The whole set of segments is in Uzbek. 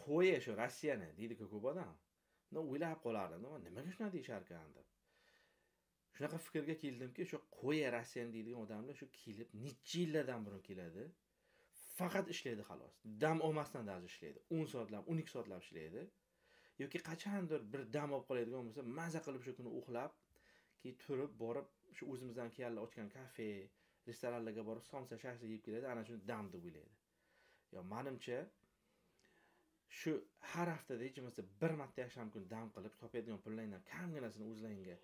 qo'ya shu Rossiyani deydi-ku ko'p odam. O'ylab qolardim, nimaga shuna deyishar ekan deb. Shunaqa fikrga keldimki, shu qo'ya Rossiyani deydigan odamlar shu kelib necha yillardan burun keladi. Faqat ishlaydi xolos. Dam olmasdan daz ishlaydi. 10 soatlab, 12 soatlab ishlaydi. Yoki qachondir bir dam olib qoladigan bo'lsa, maza qilib shu kuni uxlab, keyin turib borib shu o'zimizdan kelganlar ochgan kafe, restoranlarga borib somsa shashlik yeb keladi, ana shuni dam deb o'ylaydi. Yo, menimcha shu har haftada hech bo'lmasa bir marta yasham kun dam qilib topadigan pullardan kamginasini o'zlaringga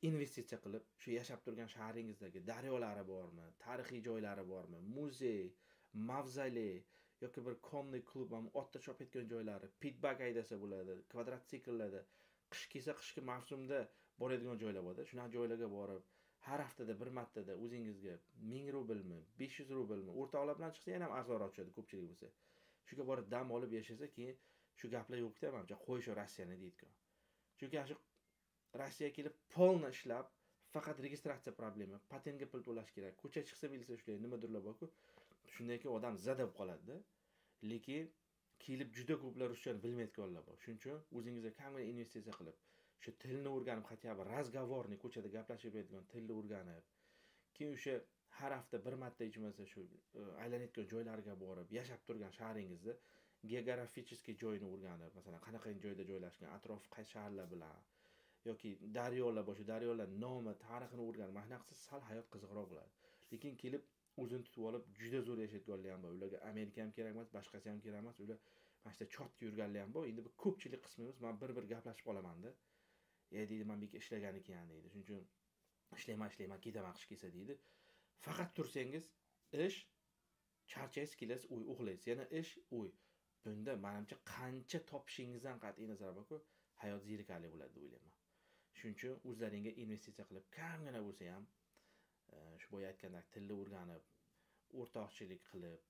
investitsiya qilib, shu yashab turgan shahringizdagi daryolari bormi, tarixiy joylari bormi, muzey, mavzoley yoki bir konniy klub, otda chopayotgan joylari, pitbag haydasa bo'ladi, kvadrotsikllarda, qish kelsa qishki mavsumda boradigan joylar bo'ladi. Shunaqa joylarga borib, har haftada bir martada o'zingizga 1000 rublmi, 500 rublmi, o'rtoqlar bilan chiqsa yana ham arzonroq tushadi ko'pchilik bo'lsa. Shuga borib dam olib yashasa, keyin shu gaplar yo'q-da, menimcha qo'y shu Rossiyani deydi-ku. Chunki shu Rossiyaga kelib polni ishlab, faqat registratsiya problemi, patentga pul to'lash kerak. Ko'cha chiqsa bilsa shunday nimadirlar bor-ku. Shundan keyin odam zadab qoladi-da. Lekin kelib juda ko'plar ruschani bilmayotganlar bor. Shuning uchun o'zingizga kamgina investitsiya qilib, shu tilni o'rganib, хотя бы razgovorni ko'chada gaplashib yuradigan tilni o'rganib, keyin o'sha har hafta bir marta ichmasa shu aylanayotgan joylarga borib, yashab turgan shahringizda geografichеский joyini o'rganib, masalan, qanaqa joyda joylashgan, atrof qaysi shaharlar bilan yoki daryolar bor, shu daryolar nomi, tarixini o'rganib, mana shunaqasi sal hayot qiziqroq bo'ladi. Lekin kelib o'zini tutib olib, juda zo'r yashayotganlar ham bor. Ularga Amerika ham kerak emas, boshqasi ham kerak emas. Ular mana shunday chotga yurganlar ham bor. Endi bu ko'pchilik qismimiz men bir gaplashib qolaman-da. Deydi, men bek ishlagan ekan deydi. Shuning uchun ishlayman, ketaman qish kelsa deydi. Faqat tursangiz, ish, charchaysiz kelasiz, uxlaysiz. Yana ish, bunda menimcha qancha topishingizdan qat'iy nazar borku, hayot zerikarli bo'ladi deb o'ylayman. Shuning uchun o'zlaringga investitsiya qilib, kamgina bo'lsa ham shu boya aytgandek tilni o'rganib, o'rtoqchilik qilib,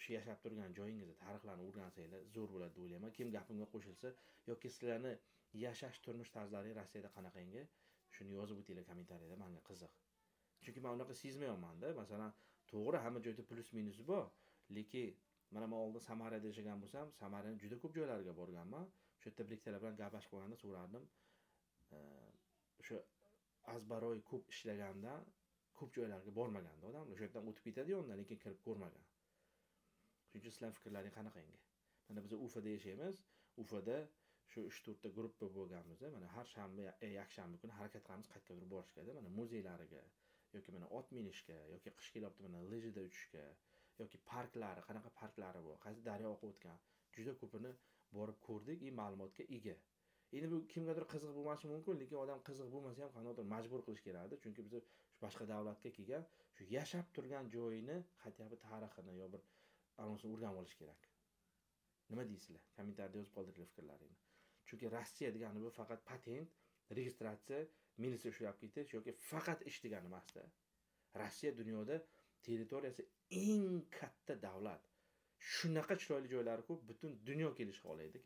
shu yashab turgan joyingizda tarixlarni o'rgansanglar zo'r bo'ladi deb o'ylayman. Kim gapimga qo'shilsa yoki sizlarni yashash turmush tarzlari Rossiyada qanaqangi, shuni yozib o'tinglar kommentariyada, menga qiziq. Chunki men unaqa sezmayapman-da. Masalan, to'g'ri hamma joyda plus minus bor, lekin mana men oldin Samarada yashagan bo'lsam, Samaraning juda ko'p joylariga borganman. Shu yerda biriktalar bilan gaplashib qolganda so'rardim. O'sha azbaroy ko'p ishlaganda ko'p joylarga bormaganda odamlar o'sha yerdan o'tib ketadi yondan, lekin kirib ko'rmagan. Shuning uchun sizlar fikrlaring qanaqangi? Mana biz Ufada yashaymiz. Ufada shu 3-4 ta gruppa bo'lganmiz. Mana har shanba, yakshanba kuni harakat qilamiz qayergadir borishga, mana muzeylariga yoki mana ot minishga yoki qish kelyapti mana lejida uchishga yoki parklari, qanaqa parklari bor, qaysi daryo oqib o'tgan, juda ko'pini borib ko'rdik, ma'lumotga ega. Endi bu kimgadir qiziq bo'lmashi mumkin, lekin odam qiziq bo'lmasa ham qanaqadir majbur qilish kerakdi, chunki biz shu boshqa davlatga kelgan, shu yashab turgan joyini, hatto tarixini yo bir anonsini o'rganib olish kerak. Nima deysizlar? Kommentariyada yozib qoldiringlar fikrlaringizni. Chunki Rossiya degani bu faqat patent, registratsiya, militsiya ushlab ketish yoki faqat ish degani emas-da. Rossiya dunyoda territoriyasi eng katta davlat. Shunaqa chiroyli joylari ko'p, butun dunyo kelishga olaydi.